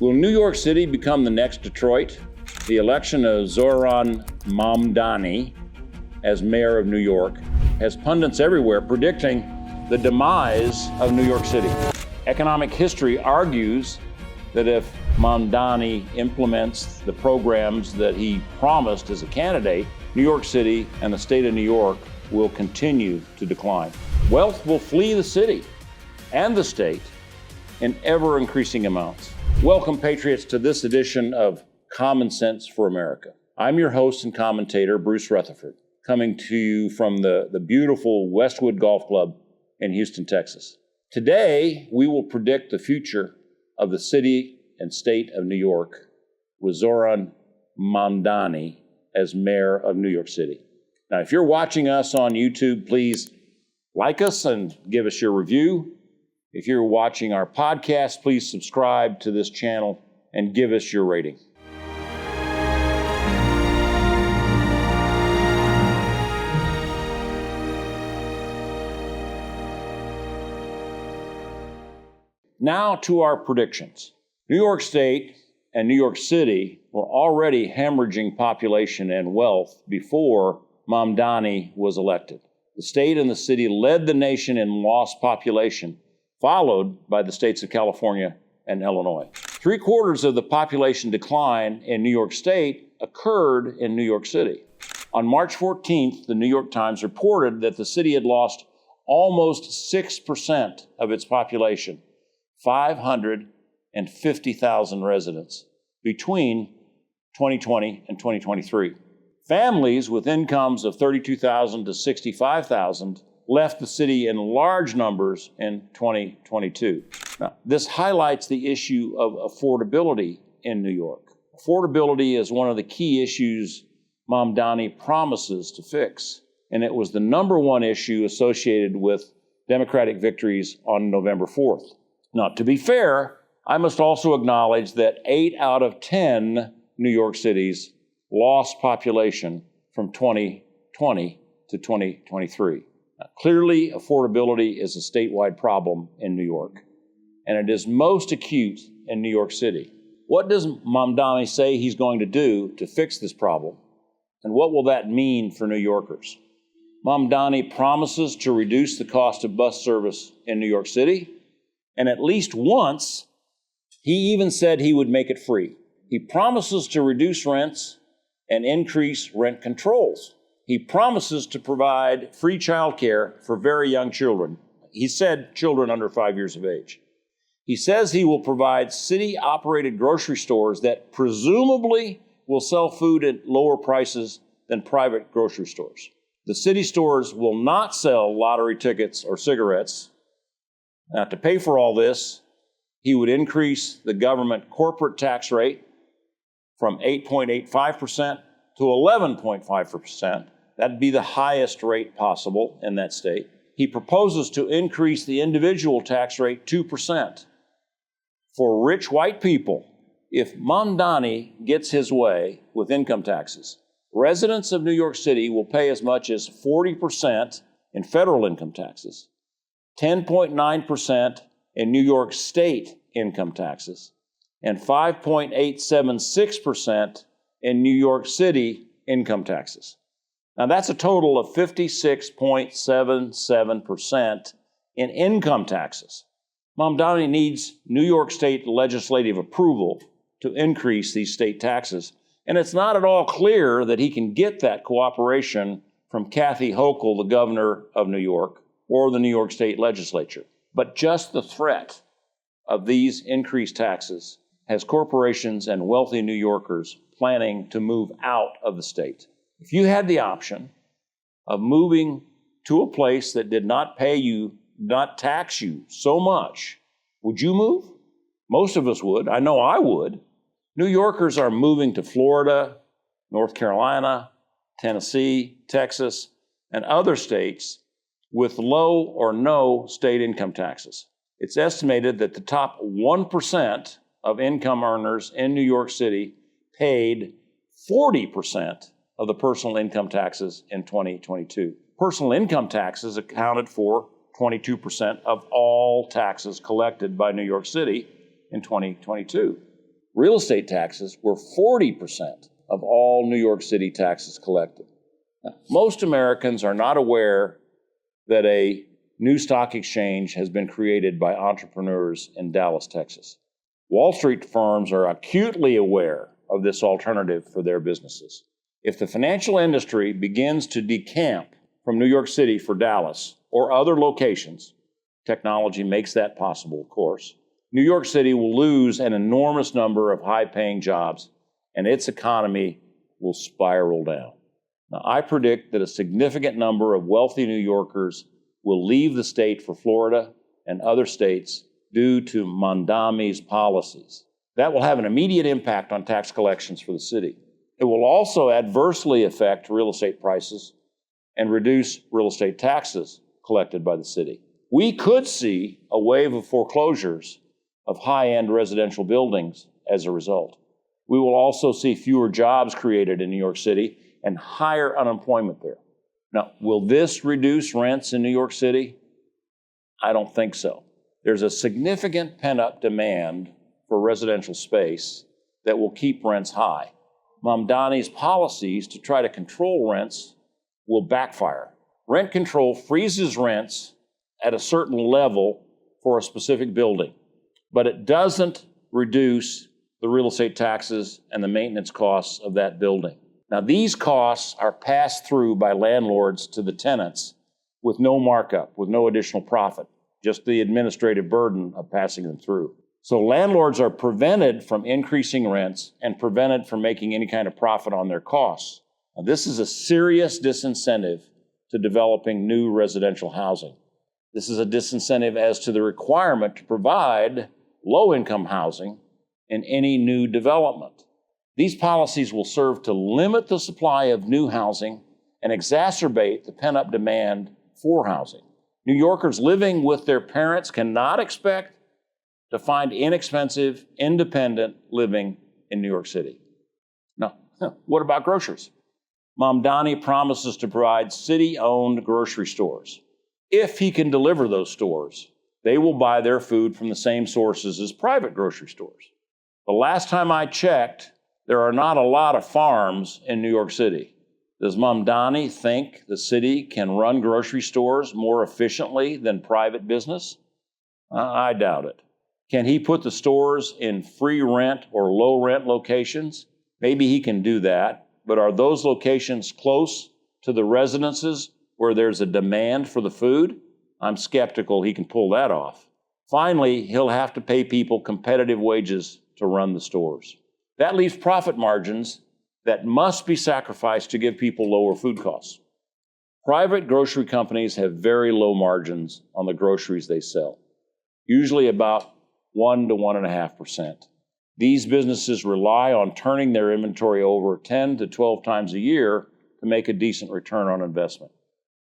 Will New York City become the next Detroit? The election of Zohran Mamdani as mayor of New York has pundits everywhere predicting the demise of New York City. Economic history argues that if Mamdani implements the programs that he promised as a candidate, New York City and the state of New York will continue to decline. Wealth will flee the city and the state in ever-increasing amounts. Welcome, patriots, to this edition of Common Sense for America. I'm your host and commentator, Bruce Rutherford, coming to you from the beautiful Westwood Golf Club in Houston, Texas. Today, we will predict the future of the city and state of New York with Zohran Mamdani as mayor of New York City. Now, if you're watching us on YouTube, please like us and give us your review. If you're watching our podcast, please subscribe to this channel and give us your rating. Now to our predictions. New York State and New York City were already hemorrhaging population and wealth before Mamdani was elected. The state and the city led the nation in lost population, followed by the states of California and Illinois. 3/4 of the population decline in New York State occurred in New York City. On March 14th, the New York Times reported that the city had lost almost 6% of its population, 550,000 residents, between 2020 and 2023. Families with incomes of $32,000 to $65,000 left the city in large numbers in 2022. Now, this highlights the issue of affordability in New York. Affordability is one of the key issues Mamdani promises to fix, and it was the number one issue associated with Democratic victories on November 4th. Now, to be fair, I must also acknowledge that 8 out of 10 New York cities lost population from 2020 to 2023. Now, clearly, affordability is a statewide problem in New York, and it is most acute in New York City. What does Mamdani say he's going to do to fix this problem, and what will that mean for New Yorkers? Mamdani promises to reduce the cost of bus service in New York City, and at least once, he even said he would make it free. He promises to reduce rents and increase rent controls. He promises to provide free childcare for very young children. He said children under 5 years of age. He says he will provide city-operated grocery stores that presumably will sell food at lower prices than private grocery stores. The city stores will not sell lottery tickets or cigarettes. Now, to pay for all this, he would increase the government corporate tax rate from 8.85% to 11.5%. That'd be the highest rate possible in that state. He proposes to increase the individual tax rate 2%. For rich white people, if Mamdani gets his way with income taxes, residents of New York City will pay as much as 40% in federal income taxes, 10.9% in New York State income taxes, and 5.876% in New York City income taxes. Now, that's a total of 56.77% in income taxes. Mamdani needs New York State legislative approval to increase these state taxes, and it's not at all clear that he can get that cooperation from Kathy Hochul, the governor of New York, or the New York State legislature. But just the threat of these increased taxes has corporations and wealthy New Yorkers planning to move out of the state. If you had the option of moving to a place that did not pay you, not tax you so much, would you move? Most of us would. I know I would. New Yorkers are moving to Florida, North Carolina, Tennessee, Texas, and other states with low or no state income taxes. It's estimated that the top 1% of income earners in New York City paid 40% of the personal income taxes in 2022. Personal income taxes accounted for 22% of all taxes collected by New York City in 2022. Real estate taxes were 40% of all New York City taxes collected. Now, most Americans are not aware that a new stock exchange has been created by entrepreneurs in Dallas, Texas. Wall Street firms are acutely aware of this alternative for their businesses. If the financial industry begins to decamp from New York City for Dallas or other locations, technology makes that possible, of course, New York City will lose an enormous number of high-paying jobs, and its economy will spiral down. Now, I predict that a significant number of wealthy New Yorkers will leave the state for Florida and other states due to Mamdani's policies. That will have an immediate impact on tax collections for the city. It will also adversely affect real estate prices and reduce real estate taxes collected by the city. We could see a wave of foreclosures of high-end residential buildings as a result. We will also see fewer jobs created in New York City and higher unemployment there. Now, will this reduce rents in New York City? I don't think so. There's a significant pent-up demand for residential space that will keep rents high. Mamdani's policies to try to control rents will backfire. Rent control freezes rents at a certain level for a specific building, but it doesn't reduce the real estate taxes and the maintenance costs of that building. Now, these costs are passed through by landlords to the tenants with no markup, with no additional profit, just the administrative burden of passing them through. So landlords are prevented from increasing rents and prevented from making any kind of profit on their costs. Now, this is a serious disincentive to developing new residential housing. This is a disincentive as to the requirement to provide low-income housing in any new development. These policies will serve to limit the supply of new housing and exacerbate the pent-up demand for housing. New Yorkers living with their parents cannot expect to find inexpensive, independent living in New York City. Now, what about groceries? Mamdani promises to provide city-owned grocery stores. If he can deliver those stores, they will buy their food from the same sources as private grocery stores. The last time I checked, there are not a lot of farms in New York City. Does Mamdani think the city can run grocery stores more efficiently than private business? I doubt it. Can he put the stores in free rent or low rent locations? Maybe he can do that, but are those locations close to the residences where there's a demand for the food? I'm skeptical he can pull that off. Finally, he'll have to pay people competitive wages to run the stores. That leaves profit margins that must be sacrificed to give people lower food costs. Private grocery companies have very low margins on the groceries they sell, usually about 1 to 1.5%. These businesses rely on turning their inventory over 10 to 12 times a year to make a decent return on investment.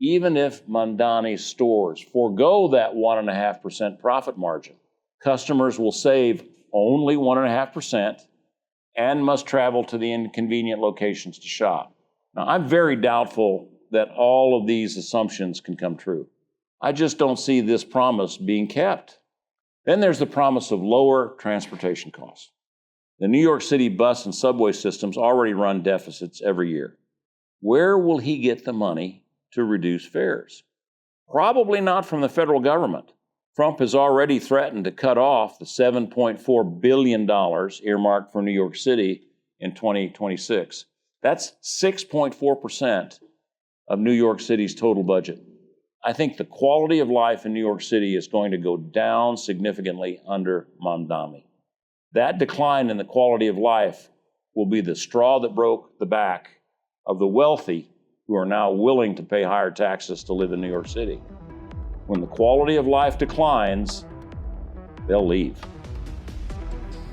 Even if Mamdani's stores forego that 1.5% profit margin, customers will save only 1.5% and must travel to the inconvenient locations to shop. Now, I'm very doubtful that all of these assumptions can come true. I just don't see this promise being kept. Then there's the promise of lower transportation costs. The New York City bus and subway systems already run deficits every year. Where will he get the money to reduce fares? Probably not from the federal government. Trump has already threatened to cut off the $7.4 billion earmarked for New York City in 2026. That's 6.4% of New York City's total budget. I think the quality of life in New York City is going to go down significantly under Mamdani. That decline in the quality of life will be the straw that broke the back of the wealthy who are now willing to pay higher taxes to live in New York City. When the quality of life declines, they'll leave.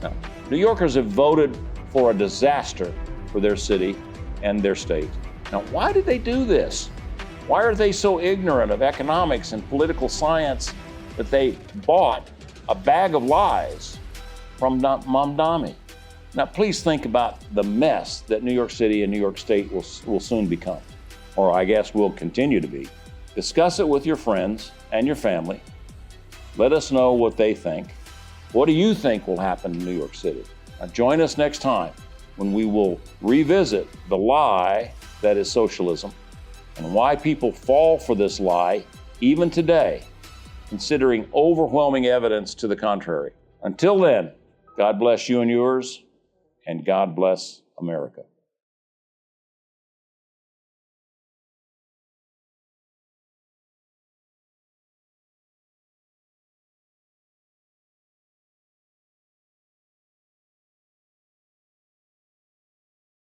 Now, New Yorkers have voted for a disaster for their city and their state. Now, why did they do this? Why are they so ignorant of economics and political science that they bought a bag of lies from Mamdani? Now, please think about the mess that New York City and New York State will soon become, or I guess will continue to be. Discuss it with your friends and your family. Let us know what they think. What do you think will happen in New York City? Now join us next time when we will revisit the lie that is socialism and why people fall for this lie even today, considering overwhelming evidence to the contrary. Until then, God bless you and yours, and God bless America.